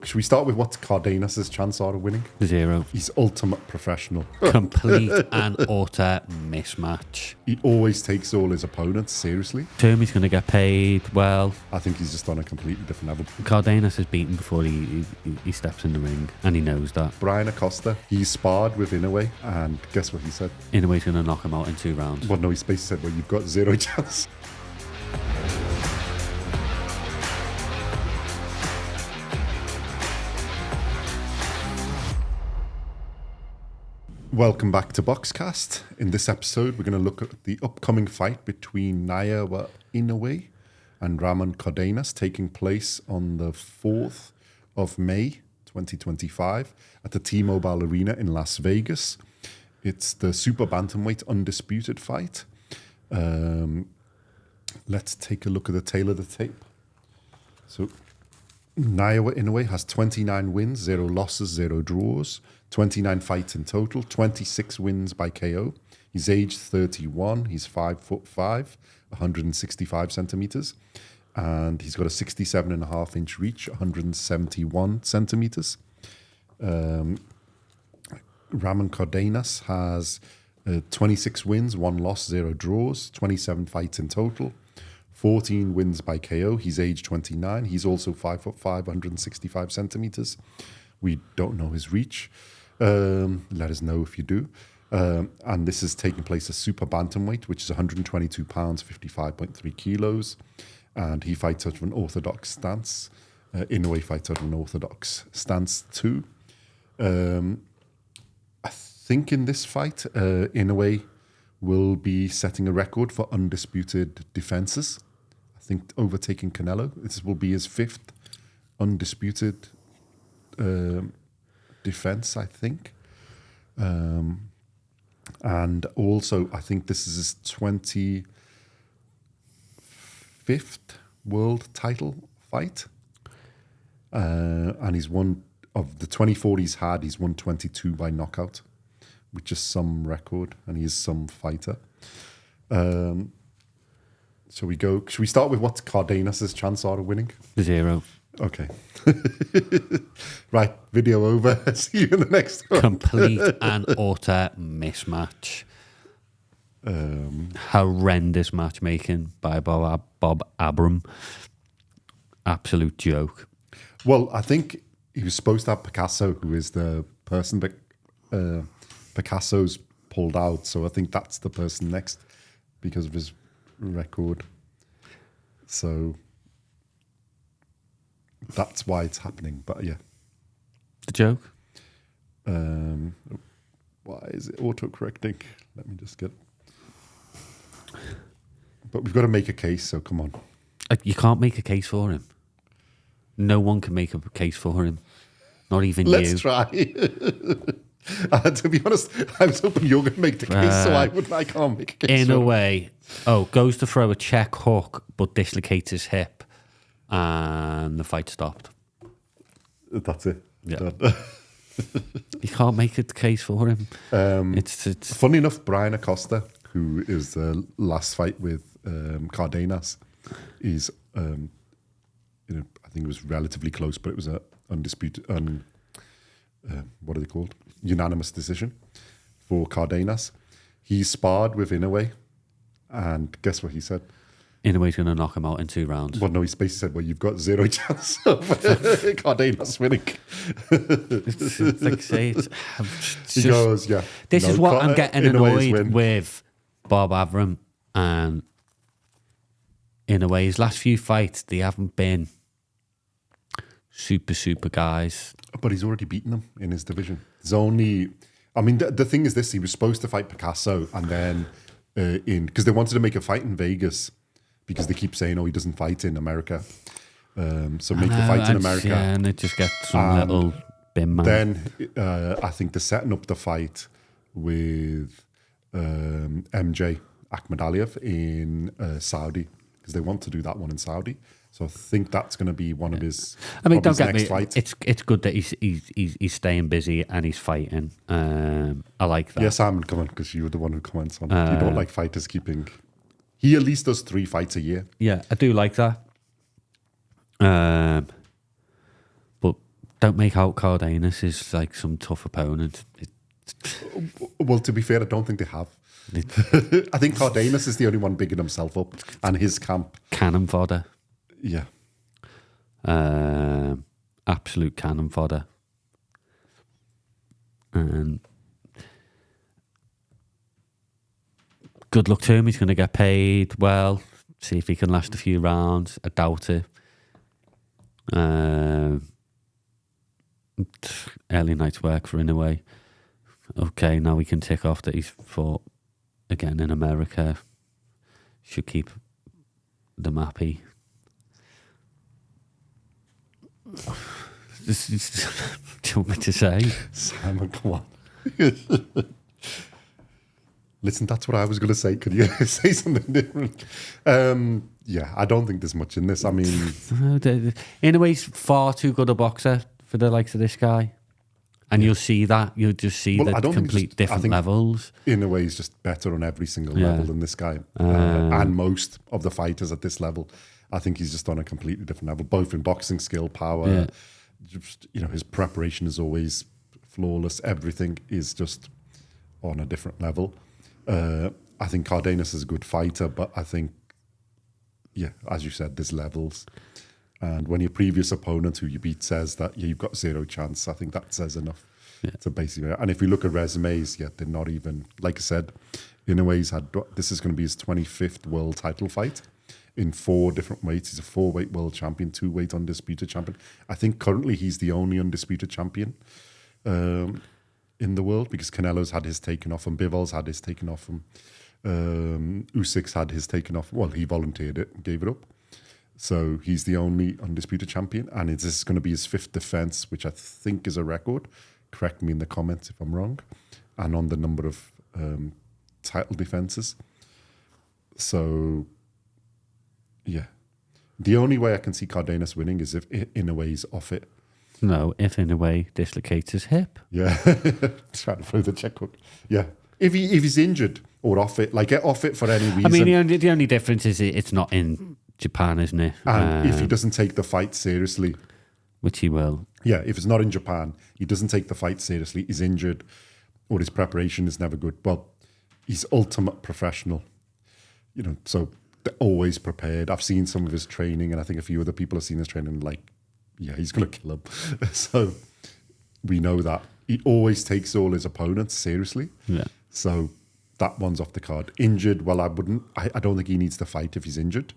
Should we start with what Cardenas' chance are of winning? 0. He's ultimate professional. Complete and utter mismatch. He always takes all his opponents seriously. Termy's going to get paid well. I think he's just on a completely different level. Cardenas is beaten before he steps in the ring, and he knows that. Brian Acosta, he sparred with Inoue, and guess what he said? Inoue's going to knock him out in 2 rounds. Well, no, he basically said, well, you've got 0 chance. Welcome back to BoxCast. In this episode, we're going to look at the upcoming fight between Naoya Inoue and Ramon Cardenas taking place on the 4th of May, 2025 at the T-Mobile Arena in Las Vegas. It's the super bantamweight undisputed fight. Let's take a look at the tail of the tape. So Naoya Inoue has 29 wins, 0 losses, 0 draws, 29 fights in total, 26 wins by KO. He's aged 31. He's 5'5", 165 centimeters, and he's got a 67.5-inch reach, 171 centimeters. Ramon Cardenas has 26 wins, 1 loss, 0 draws, 27 fights in total, 14 wins by KO. He's age 29. He's also 5'5", 165 centimeters. We don't know his reach. Let us know if you do. And this is taking place as super bantamweight, which is 122 pounds, 55.3 kilos. And he fights out of an orthodox stance. Inoue fights out of an orthodox stance too. I think in this fight, Inoue will be setting a record for undisputed defenses. I think overtaking Canelo. This will be his 5th undisputed defense, I think. And also, I think this is his 25th world title fight. And he's won, of the 24 he's had, he's won 22 by knockout, which is some record, and he is some fighter. Should we start with what Cardenas' chance are of winning? 0. Okay. Right, video over. See you in the next one. Complete and utter mismatch. Horrendous matchmaking by Bob Abram. Absolute joke. Well, I think he was supposed to have Picasso, who is the person that Picasso's pulled out. So I think that's the person next because of his record. So that's why it's happening. But yeah. The joke? Why is it auto-correcting? Let me just get... But we've got to make a case, so come on. You can't make a case for him. No one can make a case for him. Not even you. Let's try. To be honest, I was hoping you were going to make the case, so I can't make a case. In a way, goes to throw a check hook, but dislocates his hip, and the fight stopped. That's it. Yeah. You can't make a case for him. It's funny enough. Brian Acosta, who is the last fight with Cardenas, is I think it was relatively close, but it was a undisputed, what are they called? Unanimous decision for Cardenas. He sparred with Inoue, and guess what he said? Inoue's going to knock him out in 2 rounds. Well, no, he basically said, well, you've got 0 chance of Cardenas winning. It's like, say, he goes, yeah. This is what I'm getting annoyed with Bob Avram and Inoue. His last few fights, they haven't been super guys. But he's already beaten them in his division. There's only... I mean, the thing is this, he was supposed to fight Picasso, and then because they wanted to make a fight in Vegas, because they keep saying, he doesn't fight in America. So make the fight in America. Yeah, and it just gets some little bin man. Then I think they're setting up the fight with MJ Akhmadaliev in Saudi, because they want to do that one in Saudi. So I think that's going to be one of his. I mean, don't get next me. Fight. It's good that he's staying busy and he's fighting. I like that. Yeah, Simon, come on, because you were the one who comments on it. You don't like fighters keeping. He at least does 3 fights a year. Yeah, I do like that. But don't make out Cardenas is like some tough opponent. Well, to be fair, I don't think they have. I think Cardenas is the only one bigging himself up, and his camp. Cannon fodder. Yeah. Absolute cannon fodder. And good luck to him. He's going to get paid well. See if he can last a few rounds. I doubt it. Early night's work for Inoue. Okay, now we can tick off that he's fought again in America. Should keep them happy. Do you want me to say? Simon, come on. Listen, that's what I was going to say. Could you say something different? Yeah, I don't think there's much in this. I mean... Inoue's far too good a boxer for the likes of this guy. And you'll see that. You'll just see the complete different levels. Inoue is just better on every single level than this guy. And most of the fighters at this level. I think he's just on a completely different level, both in boxing skill, power. Yeah. Just, his preparation is always flawless. Everything is just on a different level. I think Cardenas is a good fighter, but I think, as you said, there's levels. And when your previous opponent who you beat says that you've got zero chance, I think that says enough to basically. And if we look at resumes, they're not even, like I said, Inoue's had, this is going to be his 25th world title fight in 4 different weights. He's a 4-weight world champion, 2-weight undisputed champion. I think currently he's the only undisputed champion in the world, because Canelo's had his taken off him, Bivol's had his taken off him, Usyk's had his taken off. Well, he volunteered it and gave it up. So he's the only undisputed champion, and this is going to be his 5th defense, which I think is a record. Correct me in the comments if I'm wrong. And on the number of title defenses. So, yeah. The only way I can see Cardenas winning is if Inoue's off it. No, if Inoue dislocates his hip. Yeah. Trying to throw the checkbook. Yeah. If he's injured or off it, like off it for any reason. I mean, the only difference is it's not in Japan, isn't it? And if he doesn't take the fight seriously, which he will. Yeah, if it's not in Japan, he doesn't take the fight seriously, he's injured, or his preparation is never good. Well, he's ultimate professional, so they're always prepared. I've seen some of his training, and I think a few other people have seen his training, he's going to kill him. So we know that. He always takes all his opponents seriously. Yeah. So that one's off the card. Injured, well, I don't think he needs to fight if he's injured.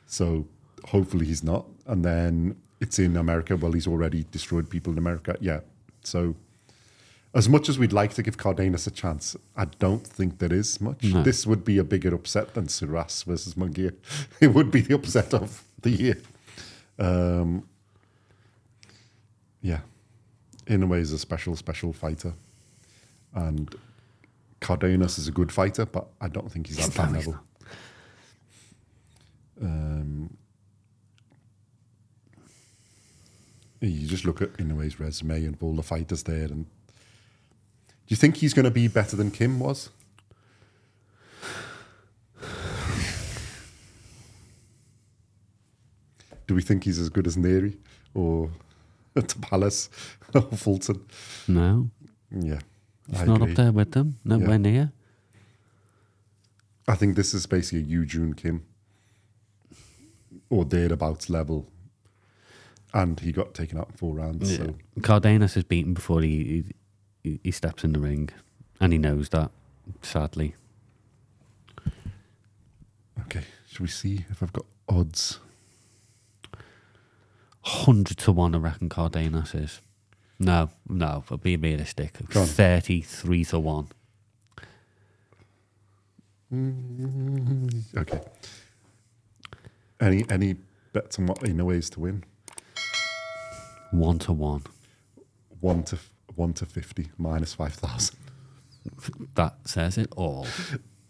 So hopefully he's not. And then it's in America. Well, he's already destroyed people in America. Yeah. So as much as we'd like to give Cardenas a chance, I don't think there is much. No. This would be a bigger upset than Suras versus Munguia. It would be the upset of the year. Yeah. Inoue is a special fighter. And Cardenas is a good fighter, but I don't think he's at that level. You just look at Inoue's resume and all the fighters there, and do you think he's going to be better than Kim was? Do we think he's as good as Neri or Palace or Fulton? No. Yeah. He's not up there with them. Nowhere near. I think this is basically a Yu-Jun Kim or thereabouts level. And he got taken out in 4 rounds. Yeah. So Cardenas is beaten before he steps in the ring. And he knows that, sadly. Okay. Should we see if I've got odds? 100 to 1, I reckon Cardenas is. No, but be realistic. 33 to 1. Okay. Any bets on what Inoue is to win? 1 to 1. 1 to 50 minus 5,000. That says it all.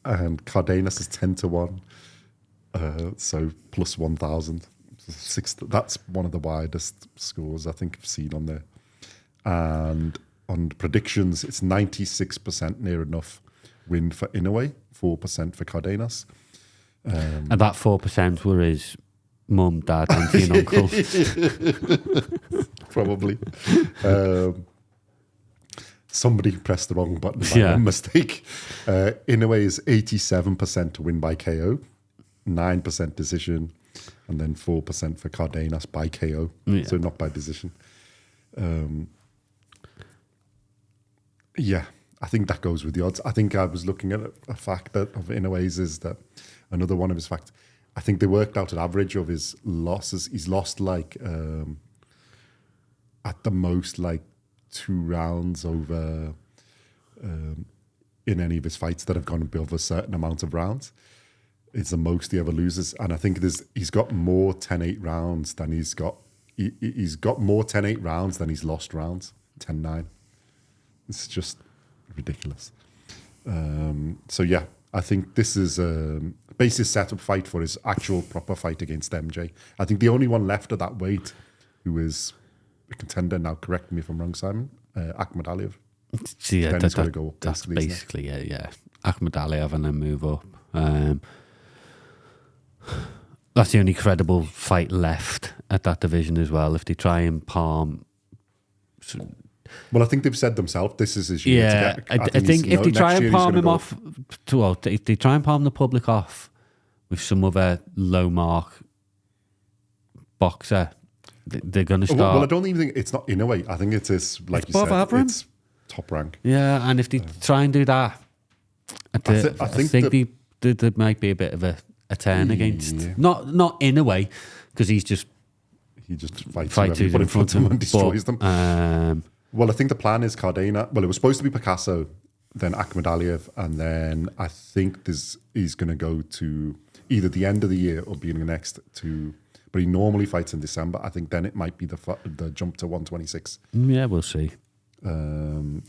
And Cardenas is 10 to 1. So plus 1,000. That's one of the widest scores I think I've seen on there. And on predictions, it's 96% near enough win for Inoue, 4% for Cardenas. And that 4% were his mum, dad, auntie and uncle. probably. Somebody pressed the wrong button by mistake. Inoue is 87% to win by KO, 9% decision, and then 4% for Cardenas by KO. Yeah. So not by decision. Yeah, I think that goes with the odds. I think I was looking at a fact that of Inoue's is that another one of his facts. I think they worked out an average of his losses. He's lost like at the most like 2 rounds over in any of his fights that have gone above a certain amount of rounds. It's the most he ever loses, and I think he's got more 10-8 rounds than he's got more 10-8 rounds than he's lost rounds 10-9. It's just ridiculous. So yeah, I think this is basically a setup fight for his actual proper fight against MJ. I think the only one left at that weight who is a contender now, correct me if I'm wrong, Simon, Ahmed Aliyev. So yeah, Ben's gotta go up, that's basically, basically it, yeah. Ahmed Aliyev and then move up. That's the only credible fight left at that division as well. If they try and palm... Well, I think they've said themselves this is his year. Yeah, to get, I think if they try and palm him off... if they try and palm the public off with some other low-mark boxer, they're going to start... Well, I don't even think... It's not Inoue. I think it's his, like it's you said, Abraham. It's top rank. Yeah, and if they try and do that, I think there might be a bit of a turn against... Not Inoue, because he's just... He just fights whoever you put in front of him and destroys them. Well, I think the plan is Cardenas. Well, it was supposed to be Picasso, then Ahmed Aliyev, and then I think he's going to go to either the end of the year or beginning of next to... But he normally fights in December. I think then it might be the jump to 126. Yeah, we'll see. To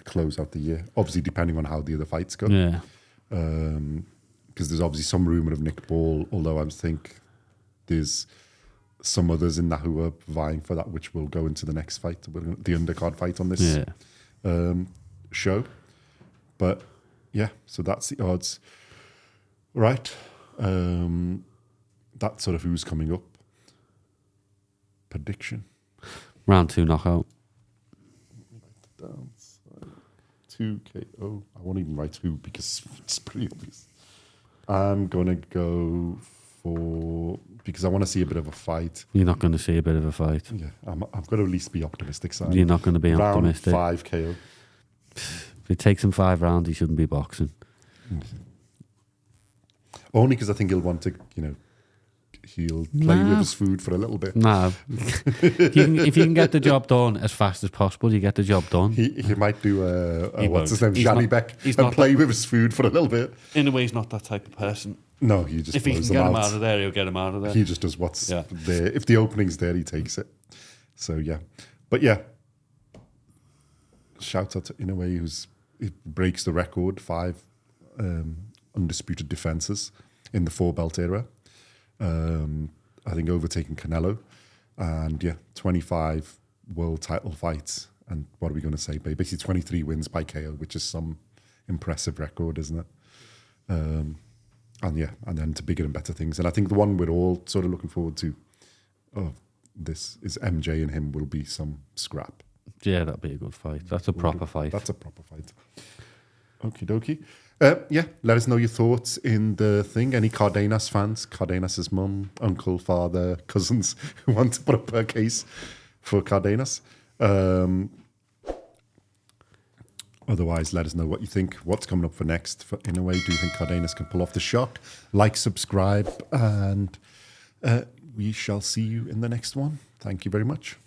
close out the year. Obviously, depending on how the other fights go. Yeah. Because there's obviously some rumour of Nick Ball, although I think there's some others in that who are vying for that, which will go into the next fight, the undercard fight on this show. But yeah, so that's the odds. Right. That's sort of who's coming up. Prediction. Round 2 knockout. Down. 2 KO. I won't even write who because it's pretty obvious. I'm going to go for... Because I want to see a bit of a fight. You're not going to see a bit of a fight. Yeah, I've got to at least be optimistic. Simon. You're not going to be optimistic. Round 5 KO. If it takes him 5 rounds, he shouldn't be boxing. Only because I think he'll want to, he'll play with his food for a little bit. No. If you can get the job done as fast as possible, you get the job done. He might do what's his name, Janibek, and play with his food for a little bit. In a way, he's not that type of person. No, he just if he can get him out of there, he'll get him out of there. He just does what's there. If the opening's there, he takes it. So yeah, but yeah, shout out to Inoue he breaks the record 5 undisputed defenses in the 4-belt era. I think overtaking Canelo, and yeah, 25 world title fights. And what are we going to say? Basically 23 wins by KO, which is some impressive record, isn't it? And then to bigger and better things. And I think the one we're all sort of looking forward to this is MJ and him will be some scrap. Yeah, that'd be a good fight. That's a proper fight. That's a proper fight. Okie dokie. Yeah, let us know your thoughts in the thing. Any Cardenas fans, Cardenas' mum, uncle, father, cousins who want to put up a case for Cardenas. Otherwise, let us know what you think. What's coming up for next for Inoue? Do you think Cardenas can pull off the shock? Like, subscribe, and we shall see you in the next one. Thank you very much.